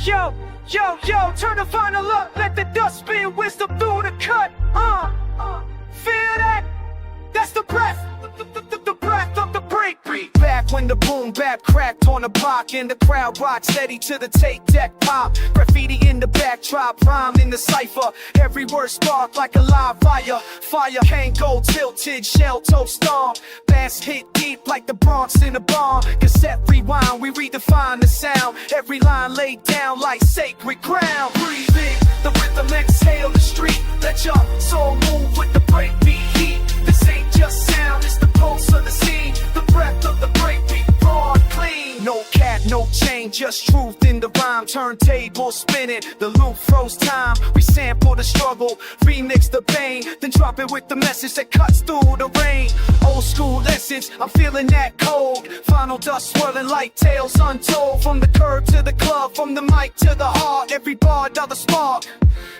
Yo, turn the vinyl up, let the dust spin wisdom through the cut. Feel that? That's the breath, the breath of the breakbeat. Back when the boom bap cracked on the block and the crowd rocked steady to the tape deck pop. Graffiti in the backdrop, rhyme in the cipher. Every word sparked like a live fire. Fire can't go tilted, shell toe storm. Bass hit deep like the Bronx in a bomb. Cassette rewind, we redefine the sound. Every line laid down like sacred ground. Breathe in the rhythm, exhale the street. Let your soul move with the breakbeat heat. This ain't just sound, it's the pulse of the scene. The breath of the breakbeat, raw and clean. No cat, no chain, just truth in the rhyme. Turntable spinning, the loop froze time. We sample the struggle, remix the pain, then drop it with the message that cuts through the rain. Old school lessons, I'm feeling that cold. Final dust swirling like tales untold. From the curb to the club, from the mic to the heart. Every bar, another spark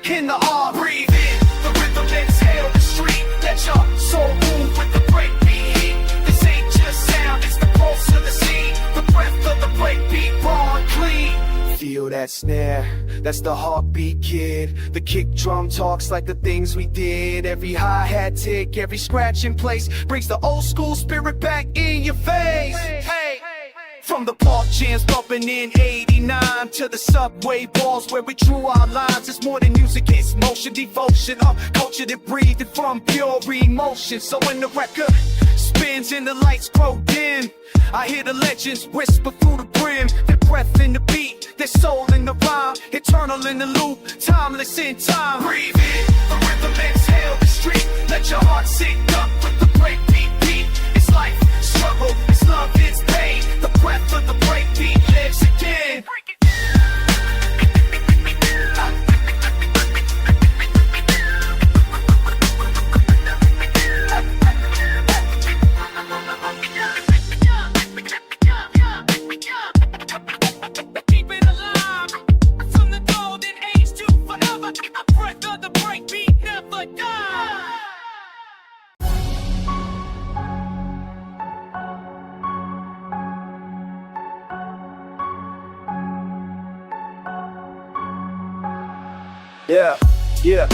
in the heart. Breathe in the rhythm, exhale the street. Let your soul move with the breakbeat heat. This ain't just sound, it's the pulse of the scene. The breath of the breakbeat, raw and clean. Feel that snare, that's the heartbeat, kid. The kick drum talks like the things we did. Every hi-hat tick, every scratch in place brings the old school spirit back in your face. Hey. From the park jams bumping in 89 to the subway balls where we drew our lines. It's more than music, it's motion, devotion, culture that breathed from pure emotion. So when the record spins and the lights grow dim, I hear the legends whisper through the brim. Their breath in the beat, their soul in the rhyme. Eternal in the loop, timeless in time. Breathe in the rhythm, exhale the street. Let your heart sink up with the breakbeat beat. It's life, struggle, it's love, it's pain. The breath of the breakbeat lives again. Keep it alive, from the golden age to forever. The breath of the breakbeat never dies. Yeah,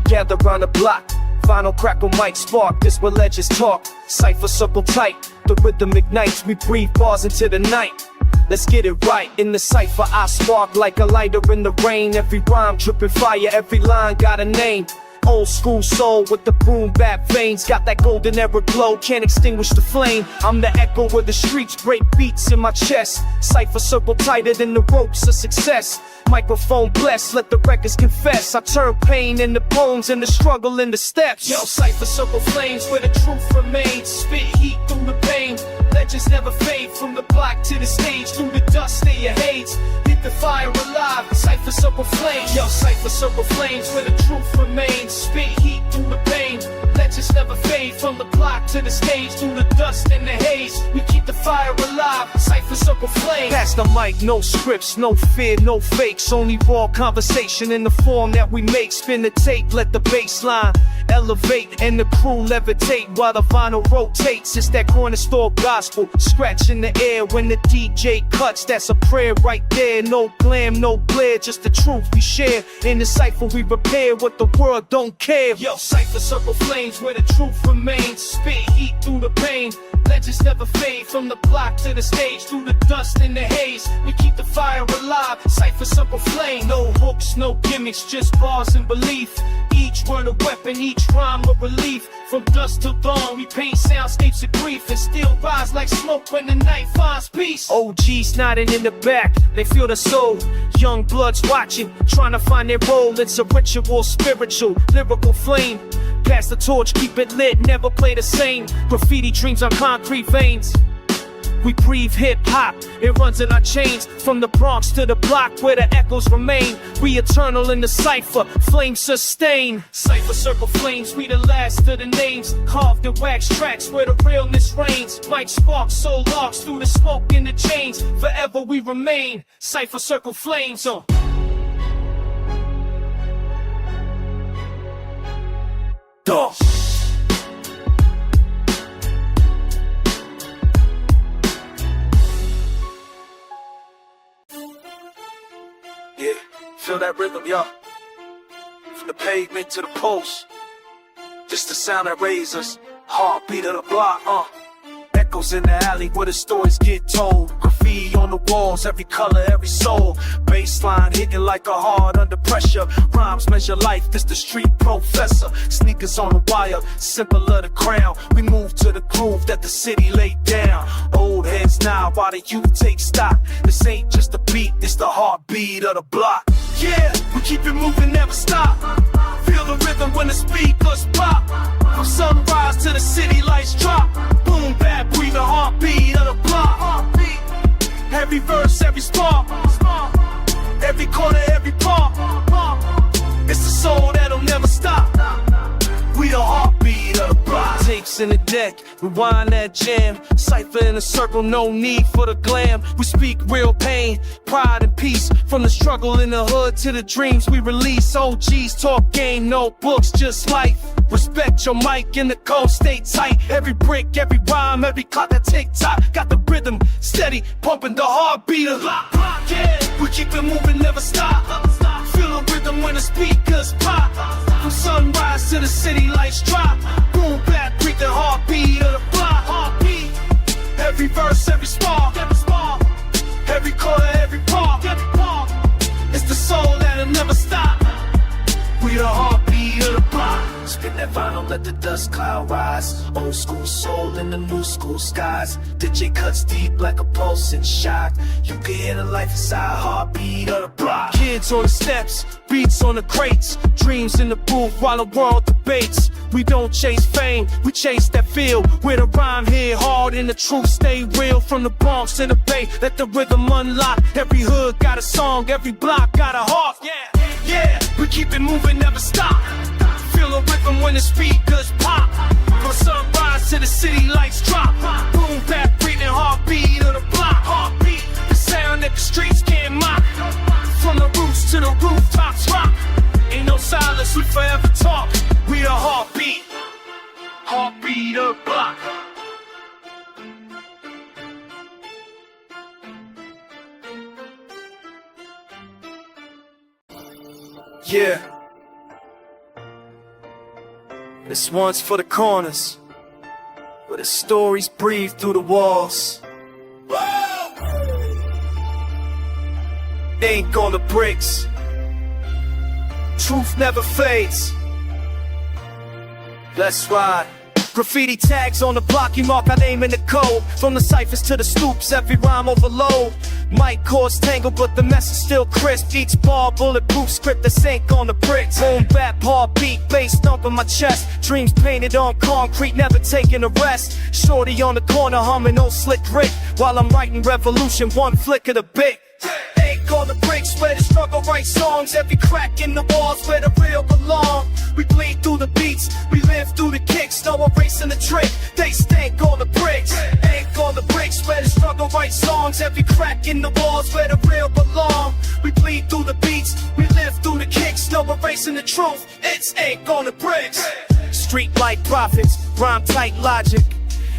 gather round the block. Final crackle mic spark, this where legends talk. Cypher circle tight, the rhythm ignites. We breathe bars into the night. Let's get it right. In the cypher I spark like a lighter in the rain. Every rhyme tripping fire, every line got a name. Old school soul with the boom bap veins. Got that golden era glow, can't extinguish the flame. I'm the echo of the streets, break beats in my chest. Cypher circle tighter than the ropes of success. Microphone blessed, let the records confess. I turn pain into poems and the struggle into steps. Yo, cypher circle flames where the truth remains. Spit heat through the pain. Legends never fade from the block to the stage. Through the dust they your hates. Keep the fire alive. Cypher circle flames. Yo, cypher circle flames where the truth remains. Spit heat through the pain. Legends never fade from the block to the stage. Through the dust and the haze, we keep the fire alive. Cypher circle flames. Pass the mic, no scripts, no fear, no fakes. Only raw conversation in the form that we make. Spin the tape, let the bass line elevate and the crew levitate while the vinyl rotates. It's that corner store gospel, scratch in the air when the DJ cuts. That's a prayer right there. No glam, no glare, just the truth we share. In the cypher we repair what the world don't care. Yo, cypher circle flames where the truth remains. Spit heat through the pain. Legends never fade from the block to the stage. Through the dust and the haze, we keep the fire alive. Cypher circle flame. No hooks, no gimmicks, just bars and belief. Each word a weapon, each rhyme a relief. From dusk till dawn, we paint soundscapes of grief and still rise like smoke when the night finds peace. OGs nodding in the back, they feel the soul. Young bloods watching, trying to find their role. It's a ritual, spiritual, lyrical flame. Pass the torch, keep it lit, never play the same. Graffiti dreams on concrete veins. We breathe hip-hop, it runs in our chains. From the Bronx to the block where the echoes remain. We eternal in the cypher, flames sustain. Cypher circle flames, we the last of the names. Carved in wax tracks where the realness reigns. Mic sparks, soul locks through the smoke in the chains. Forever we remain, cypher circle flames on. Duh. Yeah, feel that rhythm, yo. From the pavement to the post, just the sound that raises us. Heartbeat of the block, Echoes in the alley where the stories get told. Graffiti on the walls, every color, every soul. Baseline hitting like a heart under pressure. Rhymes measure life, this the street professor. Sneakers on the wire, symbol of the crown. We move to the groove that the city laid down. Old heads now, while the youth take stock. This ain't just a beat, it's the heartbeat of the block. Yeah, we keep it moving, never stop. Feel the rhythm when the speakers pop. From sunrise to the city lights drop. Boom, bap, breathe the heartbeat of the block. Every verse, every spark. Every corner, every part. It's the soul that'll never stop. We the heartbeat of the block. Tapes in the deck, rewind that jam. Cypher in a circle, no need for the glam. We speak real pain, pride and peace. From the struggle in the hood to the dreams we release. OGs talk game, no books, just life. Respect your mic and the code, stay tight. Every brick, every rhyme, every clock that tick tock. Got the rhythm steady, pumping the heartbeat of block. Yeah, we keep it moving, never stop. Feel the rhythm when the speakers pop. From sunrise to the city lights drop. Boom, back, breathe the heartbeat of the block. Heartbeat. Every verse, every spark. Every corner, every part. It's the soul that'll never stop. We the heartbeat of the block. Spin that vinyl, let the dust cloud rise. Old school soul in the new school skies. DJ cuts deep like a pulsing shock. You can hear the life inside, heartbeat of the block. Kids on the steps, beats on the crates. Dreams in the booth while the world debates. We don't chase fame, we chase that feel. Where the rhyme hit hard and the truth stay real. From the Bronx to the Bay, let the rhythm unlock. Every hood got a song, every block got a heart. Yeah, we keep it moving, never stop. Feel the rhythm when the speakers pop. From sunrise to the city lights drop. Boom, bap, breathing heartbeat of the block. Heartbeat, the sound that the streets can't mock. From the roofs to the rooftops rock. Ain't no silence, we forever talk. We the heartbeat, heartbeat of the block. Yeah. This one's for the corners, where the stories breathe through the walls. Ink on the bricks, truth never fades. Let's ride. Graffiti tags on the block, you mark our name in the code. From the ciphers to the stoops, every rhyme overload. Might cause tangle, but the message still crisp. Each bar, bulletproof script that's ink on the bricks. Boom, bap, heartbeat, bass thumping my chest. Dreams painted on concrete, never taking a rest. Shorty on the corner humming old slick Rick, while I'm writing revolution, one flick of the bit. Ink on the bricks where the struggle write songs. Every crack in the walls where the real belong. We bleed through the beats, we live through the kicks. No erasing the trick, they stink on the bricks. Ink on the bricks where the struggle write songs. Every crack in the walls where the real belong. We bleed through the beats, we live through the kicks. No erasing the truth, it's ink on the bricks. Street like prophets, rhyme tight logic.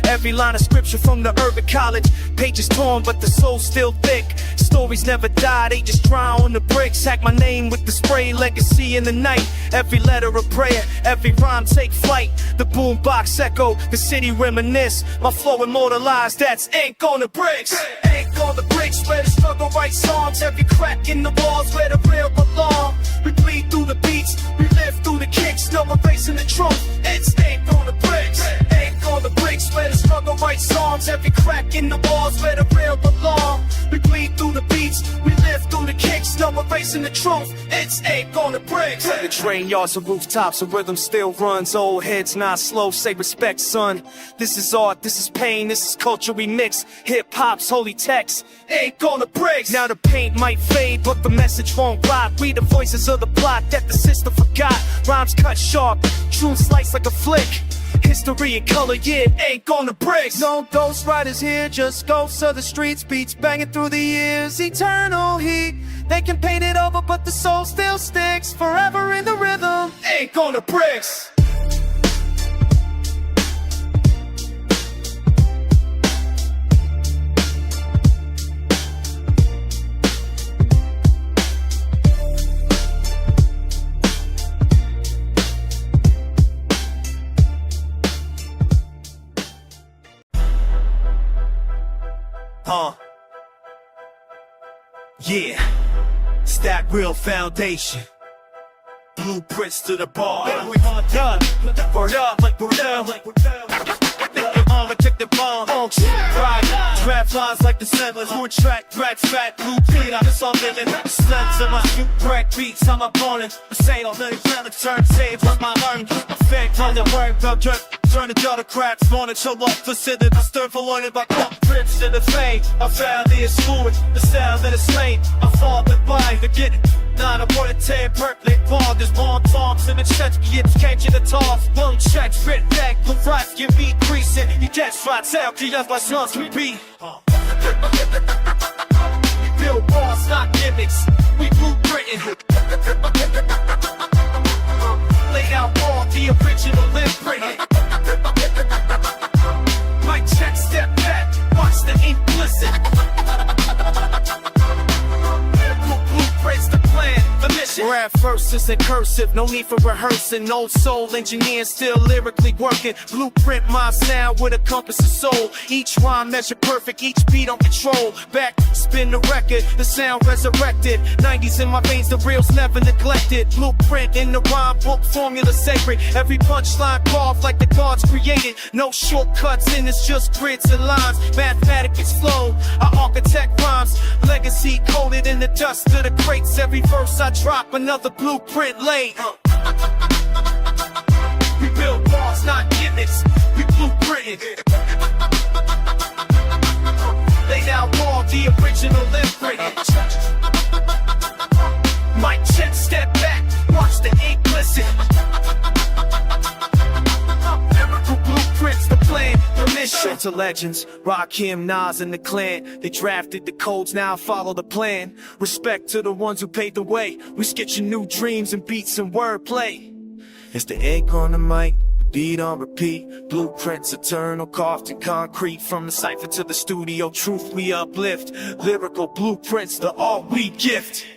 Every line of scripture from the urban college. Pages torn, but the soul's still thick. Stories never die, they just dry on the bricks. Hack my name with the spray, legacy in the night. Every letter a prayer, every rhyme take flight. The boombox echo, the city reminisce. My flow immortalized, that's ink on the bricks. Ink on the bricks where the struggle write songs. Every crack in the walls where the real belong. We bleed through the beats, we live through the kicks. No erasing the truth, it's ink on the bricks. Ink on the bricks where the struggle write songs. Every crack in the walls where the real belong. We bleed through the beats, we live through the kicks. No erasing the truth, it's ink on the bricks. The train yards and rooftops, the rhythm still runs. Old heads not slow, say respect son. This is art, this is pain, this is culture we mix. Hip hop's holy text, ink on the bricks. Now the paint might fade, but the message won't rot. We the voices of the plot that the system forgot. Rhymes cut sharp, truth sliced like a flick. History in color, yeah, ink on the bricks. No ghost riders here, just ghosts of the streets. Beats banging through the years, eternal heat. They can paint it over, but the soul still sticks. Forever in the rhythm, ink on the bricks. that real foundation. Blueprints to the bar. We on done. Word up, like word up, like word up. Check the bomb. Right. Draft lines like the settlers. One track, tracks, fat, blueprint. I'm just on living. Sleds in my shoot, crack beats. I'm up on it. I say all the relic turn saves. What my learn. Effect on the word, the jerk. Turn the jar to cracks. Morning, show up for sitting. Disturbed for learning by trips to the fame. I found the fluid. The sound that is slain. I fall with by to get it. Not a word to tear, perfectly ball. There's long songs in the church, kids catching the toss. One check, spit back, the rice, give me creasing. You can't try to tell, cause that's my songs we be. We build bars, not gimmicks. We blueprinting. Laid out all the original imprint. Mic check, step back, watch the ink glisten. We're at first, it's in cursive, no need for rehearsing. Old soul engineering, still lyrically working. Blueprint my sound with a compass of soul. Each rhyme measure perfect, each beat on control. Back, spin the record, the sound resurrected. 90s in my veins, the real's never neglected. Blueprint in the rhyme book, formula sacred. Every punchline carved like the gods created. No shortcuts in this, just grids and lines. Mathematics flow, I architect rhymes. Legacy coded in the dust of the crates. Every verse I drop, another blueprint laid. We build bars, not gimmicks. We blueprinted. Laid out all the original imprint. Mic check, step back, watch the ink glisten. Lyrical blueprints, the plan, the mission. To legends, Rakim, Nas, and the clan. They drafted the codes, now follow the plan. Respect to the ones who paved the way. We sketching new dreams and beats and wordplay. It's the ink on the mic, the beat on repeat. Blueprints eternal, carved in concrete. From the cipher to the studio, truth we uplift. Lyrical blueprints, the art we gift.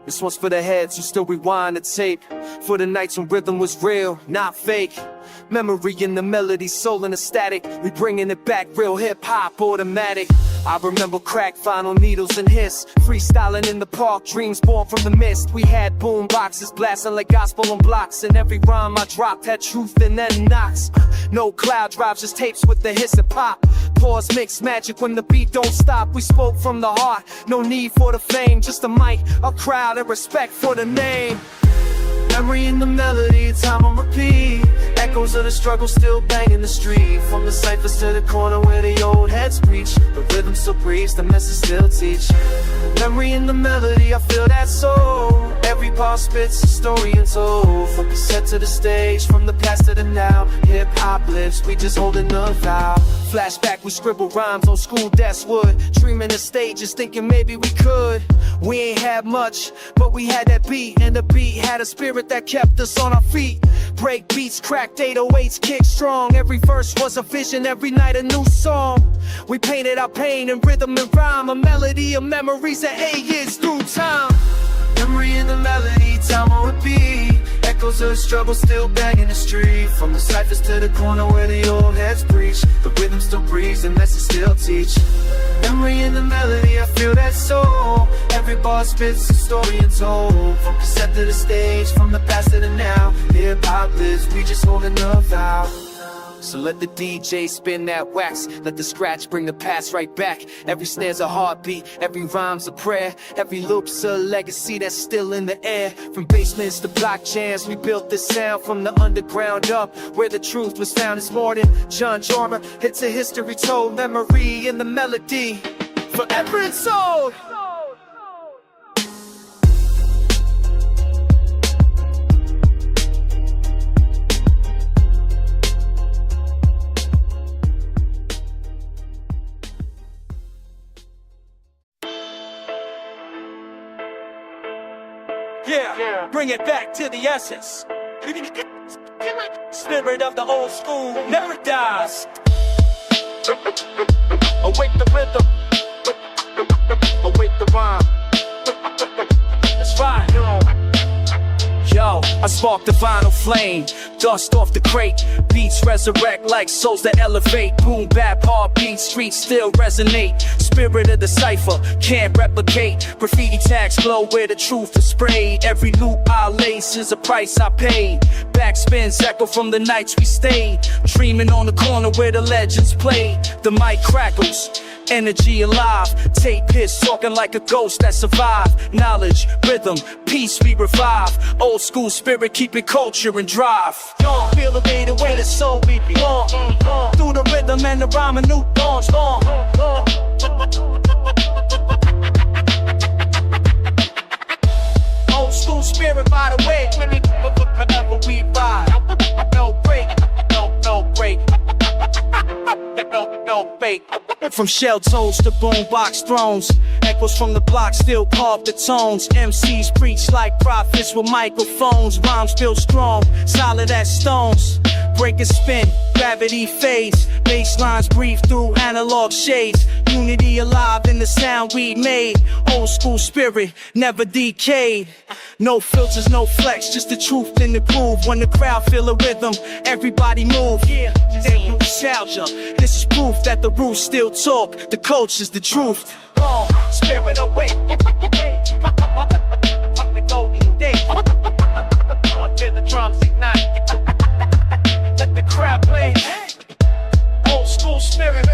This one's for the heads who still rewind the tape. For the nights when rhythm was real, not fake. Memory in the melody, soul in the static. We bringing it back, real hip-hop, automatic. I remember crack, vinyl needles and hiss. Freestyling in the park, dreams born from the mist. We had boom boxes blasting like gospel on blocks. And every rhyme I dropped had truth and then knocks. No cloud drives, just tapes with the hiss and pop. Pause mix magic when the beat don't stop. We spoke from the heart, no need for the fame. Just a mic, a crowd, and respect for the name. Memory in the melody, time on repeat. Echoes of the struggle still banging the street. From the ciphers to the corner where the old heads preach. The rhythm still breathes, the message still teach. Memory in the melody, I feel that soul. Every bar spits a story untold. From the set to the stage, from the past to the now. Hip-hop lives, we just holding the vow. Flashback, we scribble rhymes on school desk wood. Dreaming the stages, thinking maybe we could. We ain't had much, but we had that beat. And the beat had a spirit that kept us on our feet. Break beats, cracked 808s, kick strong. Every verse was a vision, every night a new song. We painted our pain in rhythm and rhyme. A melody of memories that 8 years through time. Memory in the melody, time on repeat. Echoes of the struggle still banging the street. From the ciphers to the corner where the old heads preach. The rhythm still breathes, the message still teach. Memory in the melody, I feel that soul. Every bar spits a story untold. From the set to the stage, from the past to the now. Hip-hop lives, we just holding the vow. So let the DJ spin that wax. Let the scratch bring the past right back. Every snare's a heartbeat, every rhyme's a prayer. Every loop's a legacy that's still in the air. From basements to block jams, we built this sound from the underground up. Where the truth was found this morning. John Jorma, it's a history told. Memory in the melody, forever it's sold. Yeah, bring it back to the essence. Spirit of the old school never dies. Awake the rhythm, awake the rhyme. That's right. Yo, I spark the vinyl flame, dust off the crate. Beats resurrect like souls that elevate. Boom, bap, heartbeat, streets still resonate. Spirit of the cipher, can't replicate. Graffiti tags glow where the truth is sprayed. Every loop I lace is a price I paid. Backspins echo from the nights we stayed. Dreaming on the corner where the legends played. The mic crackles, energy alive. Tape hits talking like a ghost that survived. Knowledge, rhythm, peace we revive. Old school spirit keeping culture and drive. Don't feel the way the soul we belong. Through the rhythm and the rhyme, a new dawn's dawn. Old school spirit by the way, forever we ride. No break, no break. No fake. From shell toes to boombox thrones, echoes from the block still carve the tones. MCs preach like prophets with microphones. Rhymes feel strong, solid as stones. Break and spin, gravity fades. Bass lines breathe through analog shades. Unity alive in the sound we made. Old school spirit, never decayed. No filters, no flex, just the truth in the groove. When the crowd feel the rhythm, everybody move. Yeah, ain't nostalgia. This is proof that the roots still talk. The coach is the truth. Spirit away. The golden day. Until the drums ignite. Let the crowd play. Old school spirit.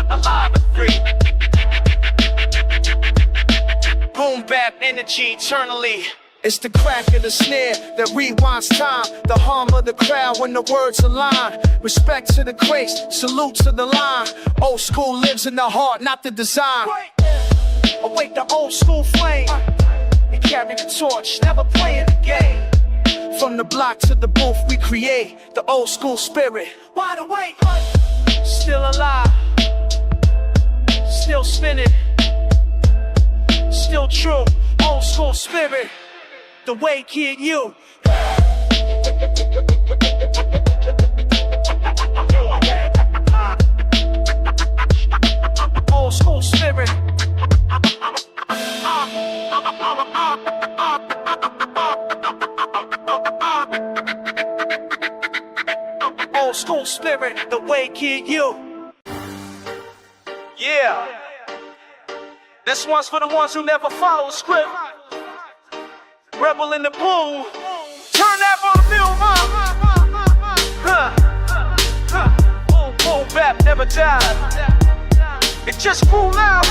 Alive and free. Boom bap energy eternally. It's the crack of the snare that rewinds time. The hum of the crowd when the words align. Respect to the grace, salute to the line. Old school lives in the heart, not the design. Awake the old school flame. We carry the torch, never playing the game. From the block to the booth we create the old school spirit. Wide awake, still alive, still spinning, still true. Old school spirit, the way kid you. Old school spirit. Old school spirit, the way kid you. Yeah. This one's for the ones who never follow script. Rebel in the pool. Turn that on the film, boom, bap never died. It just grew loud.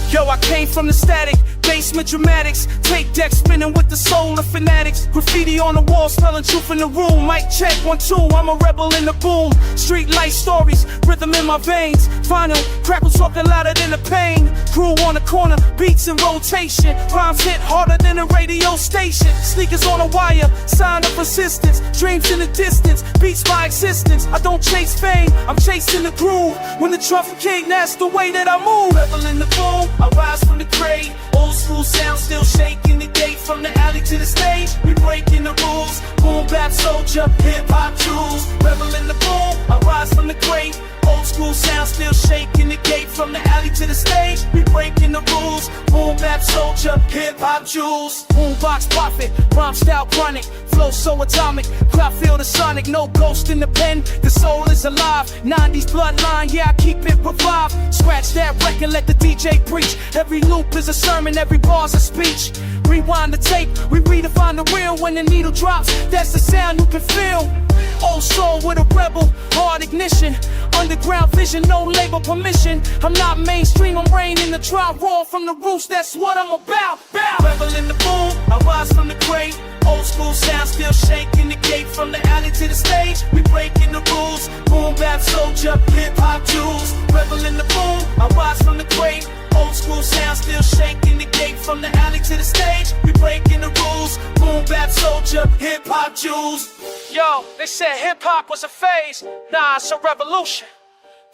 Yo, I came from the static, basement dramatics. Tape deck spinning with the soul of fanatics. Graffiti on the walls, telling truth in the room. Mic check, 1, 2, I'm a rebel in the boom. Street light stories, rhythm in my veins. Final crackles talking louder than the pain. Crew on the corner, beats in rotation. Rhymes hit harder than a radio station. Sneakers on a wire, sign of resistance. Dreams in the distance, beats my existence. I don't chase fame, I'm chasing the groove. When the trumpet king, that's the way that I move. Rebel in the boom, I rise from the grave. Old school sound still shaking the gate. From the alley to the stage, we breaking the rules. Boom bap soldier, hip hop jewels. Rebel in the boom, I rise from the grave. Old school sound still shaking the gate. From the alley to the stage, we breaking the rules. Boom bap soldier, hip hop jewels. Boombox prophet, rhyme style chronic. Flow so atomic, crowd feel the sonic. No ghost in the pen, the soul is alive. 90s bloodline, yeah I keep it revived. Scratch that record, let the DJ preach. Every loop is a sermon, every bar's a speech. Rewind the tape, we redefine the real. When the needle drops, that's the sound you can feel. Old soul with a rebel, hard ignition. Underground vision, no label permission. I'm not mainstream, I'm reigning the trial raw from the roots, that's what I'm about. Rebel in the boom, I rise from the grave. Old school sound still shaking the gate. From the alley to the stage, we breaking the rules. Boom bap soldier, hip hop jewels. Rebel in the boom, I rise from the grave. Old school sound still shaking the gate. From the alley to the stage, we breaking the rules. Boom bap soldier, hip hop jewels. Yo, they said hip hop was a phase. Nah, it's a revolution.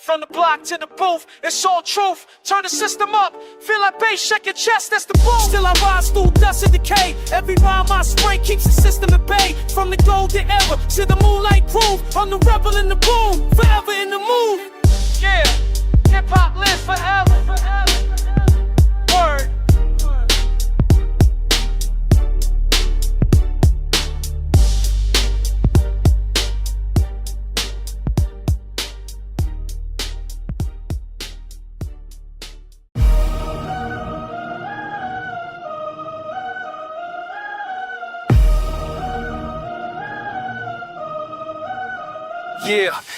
From the block to the booth, it's all truth. Turn the system up, feel like bass, shake your chest, that's the boom. Still I rise through dust and decay. Every rhyme I spray keeps the system at bay. From the golden era to the moonlight groove, I'm the rebel in the boom, forever in the mood. Yeah, hip hop lives forever. Word.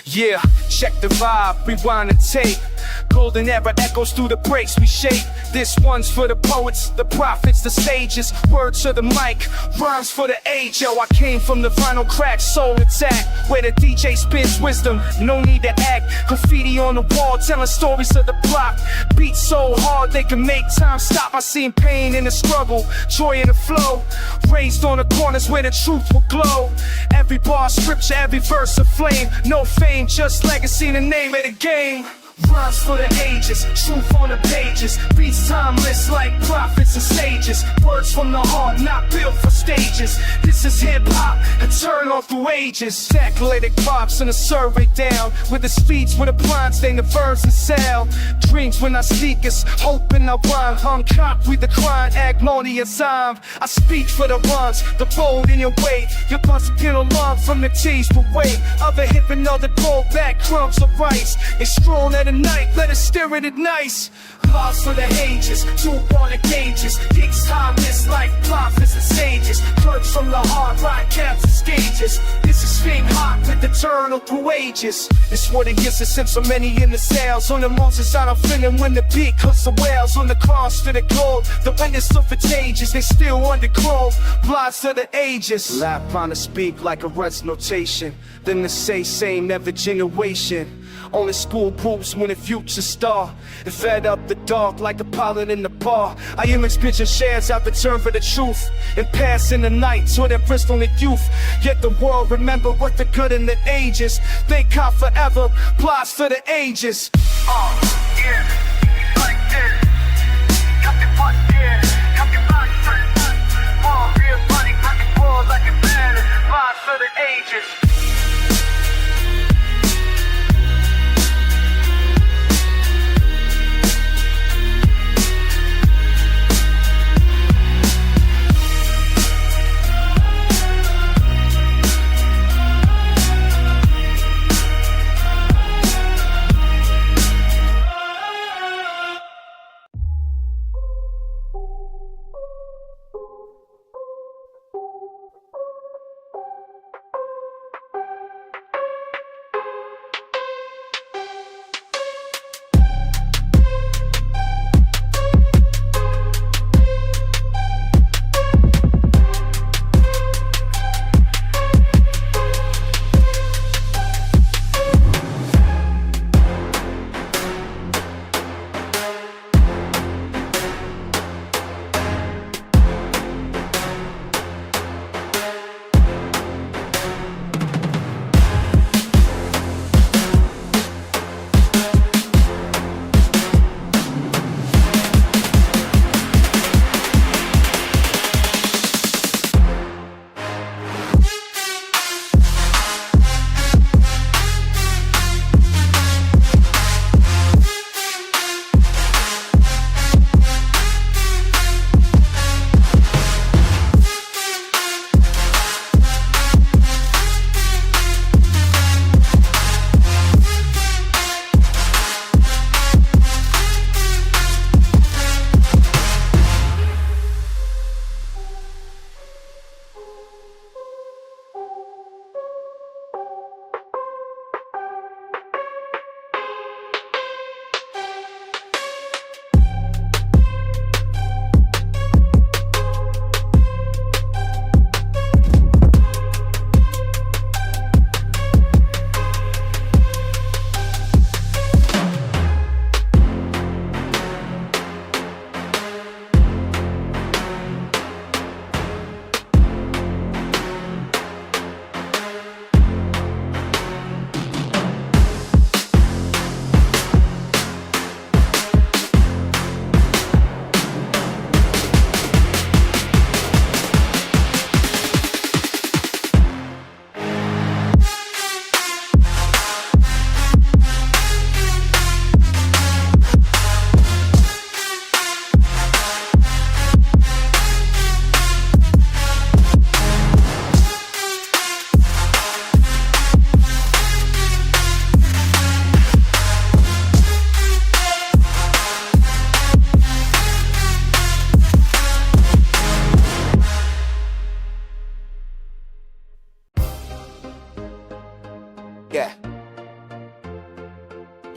Yeah, check the vibe, rewind the tape. Golden era echoes through the breaks we shape. This one's for the poets, the prophets, the sages. Words to the mic, rhymes for the age. Yo, I came from the vinyl crack, soul attack, where the DJ spits wisdom, no need to act. Graffiti on the wall, telling stories of the block. Beats so hard they can make time stop. I seen pain in the struggle, joy in the flow. Raised on the corners where the truth will glow. Every bar scripture, every verse a flame. No fame, just legacy, the name of the game. Rhymes for the ages, truth on the pages. Beats timeless like prophets and sages. Words from the heart, not built for stages. This is hip-hop, eternal through ages. Calculated props and a survey down. With the speeds, with the blinds, stain the verbs and sound. Dreams when I seek us, hoping I rhyme. Hung cocked with the crying, agmonious time. I speak for the ones, the bold in your way. You must get along from the T's, but wait. Other hip and other pull back crumbs of rice. It's strong at night, let us steer it at nice. Laws for the ages, two on the gauges. Kicks timeless like prophets and sages. Clerks from the heart, ride caps and stages. This is fame hot with eternal through ages. It's what it gets us since so many in the sales. On the monsters I'm feeling when the beat cuts the whales. On the cross to the globe, the witness of its ages. They still undergrown, blinds to the ages. Lap on to speak like a Reds notation. Then to say same every generation. Only school proves when a future star. And fed up the dark like a pilot in the bar. I image picture shares out return for the truth. And pass in the night to their Bristol and youth. Yet the world remember what the good in the ages. They caught forever, plots for the ages. Yeah, like this. Cut your butt, yeah. Cut your butt, real money, cut the world like it matters. Plots for the ages.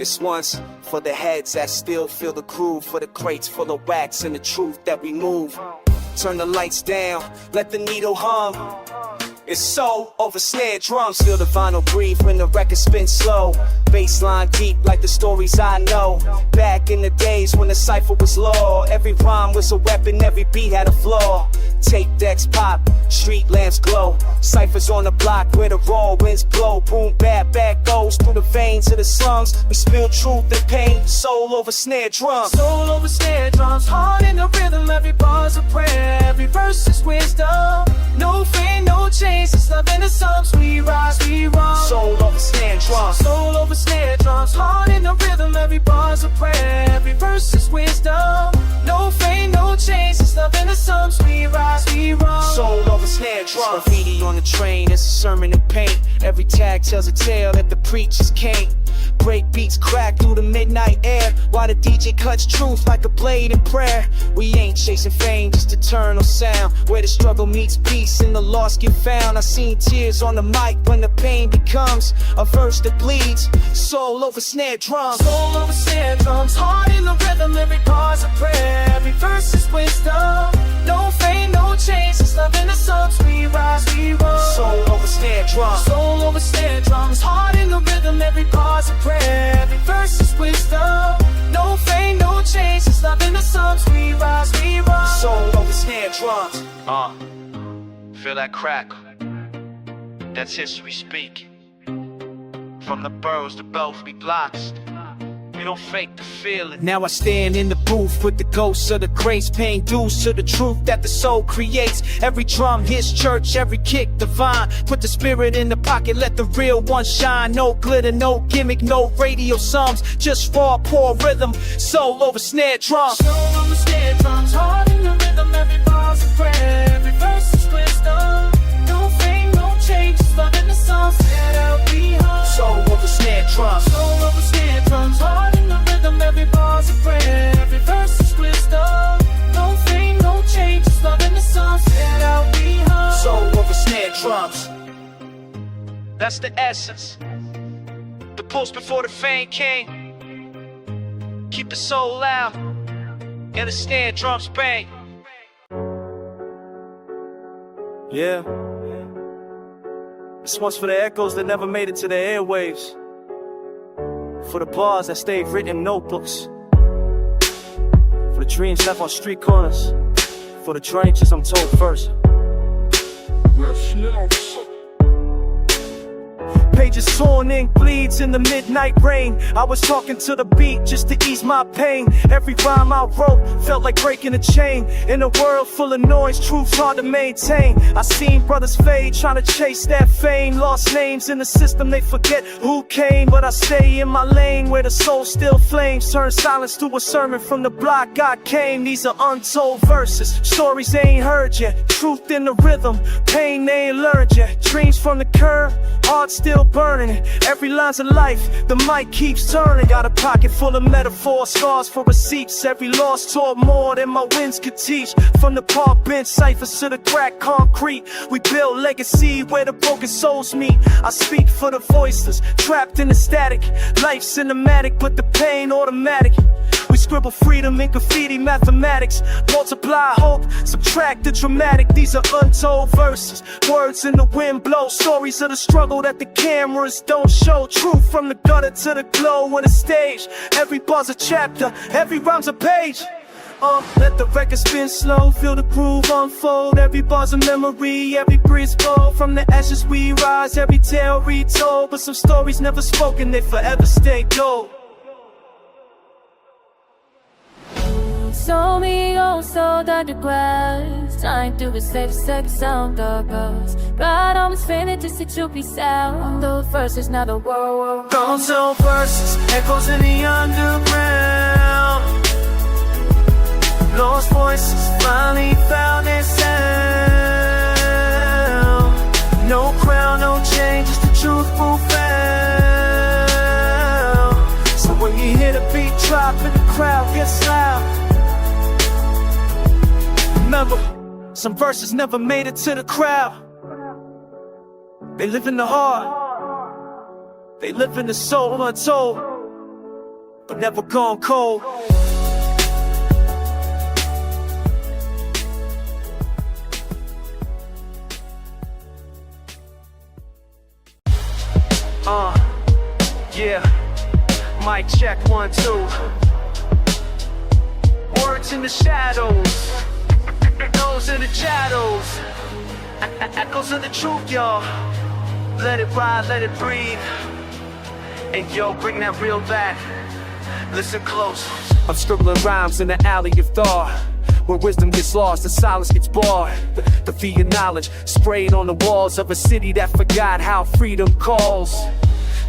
This one's for the heads that still feel the groove, for the crates full of wax and the truth that we move. Turn the lights down, let the needle hum. It's so over snare drums. Feel the vinyl breathe when the record spins slow. Bassline deep like the stories I know. Back in the days when the cypher was law, every rhyme was a weapon, every beat had a flaw. Tape decks pop, street lamps glow. Cyphers on the block where the raw winds blow. Boom, bap, back goes through the veins of the slums. We spill truth and pain, soul over snare drums. Soul over snare drums, heart in the rhythm. Every bar's a prayer, every verse is wisdom. No fame, no change, it's love in the Psalms. We rise, we rise. Soul over snare drums. Soul over snare drums, heart in the rhythm. Every bar's a prayer, every verse is wisdom. No fame, no change, it's love in the Psalms. We rise, we rise. Soul over snare drums. Graffiti on the train, it's a sermon in paint. Every tag tells a tale that the preachers can't. Break beats crack through the midnight air, while the DJ cuts truth like a blade in prayer. We ain't chasing fame, just eternal sound, where the struggle meets peace and the lost get found. I seen tears on the mic when the pain becomes a verse that bleeds. Soul over snare drums. Soul over snare drums, heart in the rhythm. Every bar's a prayer, every verse is wisdom. No fame, no change, it's love in the Psalms. We rise, we rise. Soul over snare drums. Soul over snare drums, heart in the rhythm. Every bar's a prayer, every verse is wisdom. No fame, no change, it's love in the Psalms. We rise, we rise. Soul over snare drums. Feel that crack. That's history speaking. From the boroughs to both be blocks. We don't fake the feeling. Now I stand in the booth with the ghosts of the crates, paying dues to the truth that the soul creates. Every drum hits church, every kick divine. Put the spirit in the pocket, let the real one shine. No glitter, no gimmick, no radio sums, just raw, poor rhythm. Soul over snare drums. Soul over snare drums, heart in the rhythm. Every bar's a prayer, every verse is wisdom. No fame, no change, it's love in the Psalms. Set out behind. Soul over snare drums. Soul over snare drums, heart in the rhythm. Every bar's a prayer, every verse is wisdom. No fame, no change, it's love in the Psalms. Set out behind. Soul over snare drums. That's the essence. The pulse before the fame came. Keep the soul loud, and the snare drums bang. Yeah. This one's for the echoes that never made it to the airwaves. For the bars that stayed written in notebooks. For the dreams left on street corners. For the trenches I'm told first. Pages torn, ink bleeds in the midnight rain. I was talking to the beat just to ease my pain. Every rhyme I wrote felt like breaking a chain. In a world full of noise, truth's hard to maintain. I seen brothers fade, trying to chase that fame. Lost names in the system, they forget who came. But I stay in my lane where the soul still flames. Turn silence to a sermon from the block God came. These are untold verses, stories they ain't heard yet. Truth in the rhythm, pain they ain't learned yet. Dreams from the curb, heart still burning. Every line's of life, the mic keeps turning. Got a pocket full of metaphors, scars for receipts. Every loss taught more than my wins could teach. From the park bench ciphers to the cracked concrete, we build legacy where the broken souls meet. I speak for the voiceless, trapped in the static. Life cinematic, but the pain automatic. We scribble freedom in graffiti mathematics. Multiply hope, subtract the dramatic. These are untold verses, words in the wind blow. Stories of the struggle that the cameras don't show. Truth from the gutter to the glow on the stage. Every bar's a chapter, every rhyme's a page. Let the record spin slow, feel the groove unfold. Every bar's a memory, every breeze bold. From the ashes we rise, every tale retold. But some stories never spoken, they forever stay gold. So me also that the grass. Time to be safe, second sound the bus. Right on his finger just to you peace out. Those verses now the world. Untold verses, echoes in the underground. Lost voices finally found their sound. No crown, no change, just the truth profound. So when you hear the beat drop and the crowd gets loud, remember, some verses never made it to the crowd. They live in the heart, they live in the soul untold. but never gone cold. Yeah, mic check 1, 2. Words in the shadows, those in the shadows, echoes of the truth, y'all. Let it ride, let it breathe. And yo, bring that real back. Listen close. I'm scribbling rhymes in the alley of thought, where wisdom gets lost and silence gets barred. The fear of knowledge sprayed on the walls of a city that forgot how freedom calls.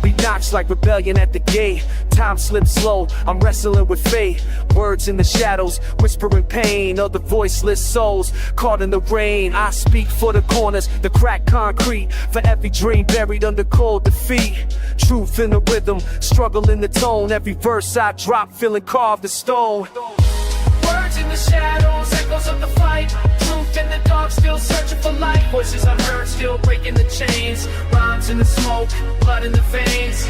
Be knocks like rebellion at the gate. Time slips slow, I'm wrestling with fate. Words in the shadows, whispering pain of the voiceless souls caught in the rain. I speak for the corners, the cracked concrete, for every dream buried under cold defeat. Truth in the rhythm, struggle in the tone. Every verse I drop, feeling carved in stone. Words in the shadows, echoes of the fight. Truth in the dark, still searching for light. Voices unheard, still breaking the chains. Rhymes in the smoke, blood in the veins.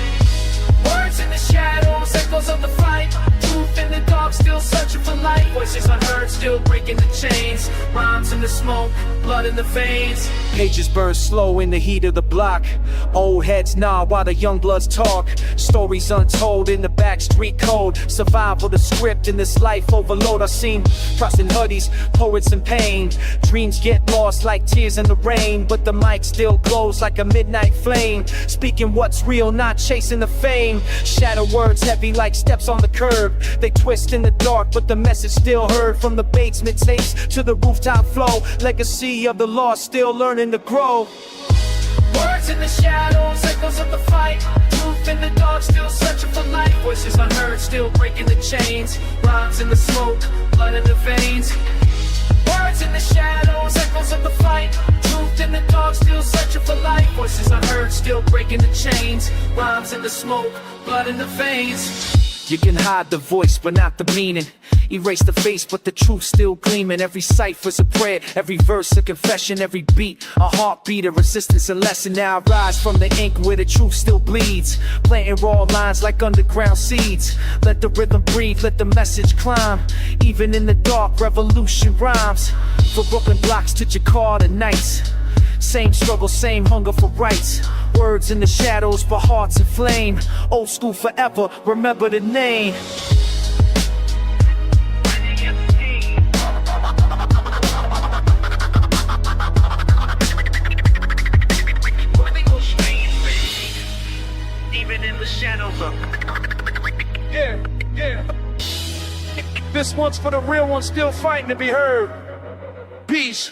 Words in the shadows, echoes of the fight. Truth in the dark, still searching for light. Voices unheard, still breaking the chains. Rhymes in the smoke, blood in the veins. Pages burn slow in the heat of the block. Old heads nod while the young bloods talk. Stories untold in the back street code. Survival the script in this life overload. I've seen crossing hoodies, poets in pain. Dreams get lost like tears in the rain, but the mic still glows like a midnight flame. Speaking what's real, not chasing the fame. Shadow words heavy like steps on the curb. They twist in the dark, but the message still heard. From the basement tapes to the rooftop flow. Legacy of the lost, still learning to grow. Words in the shadows, echoes of the fight. Truth in the dark, still searching for light. Voices unheard, still breaking the chains. Rhymes in the smoke, blood in the veins. Words in the shadows, echoes of the fight. Truth in the dark, still searching for light. Voices unheard, still breaking the chains. Rhymes in the smoke, blood in the veins. You can hide the voice but not the meaning. Erase the face but the truth still gleaming. Every cipher's a prayer, every verse a confession. Every beat a heartbeat, a resistance, a lesson. Now I rise from the ink where the truth still bleeds. Planting raw lines like underground seeds. Let the rhythm breathe, let the message climb. Even in the dark, revolution rhymes. For Brooklyn blocks to Jakarta nights. Same struggle, same hunger for rights. Words in the shadows, but hearts aflame. Old school forever, remember the name. Even in the shadows of... Yeah. This one's for the real ones still fighting to be heard. Peace.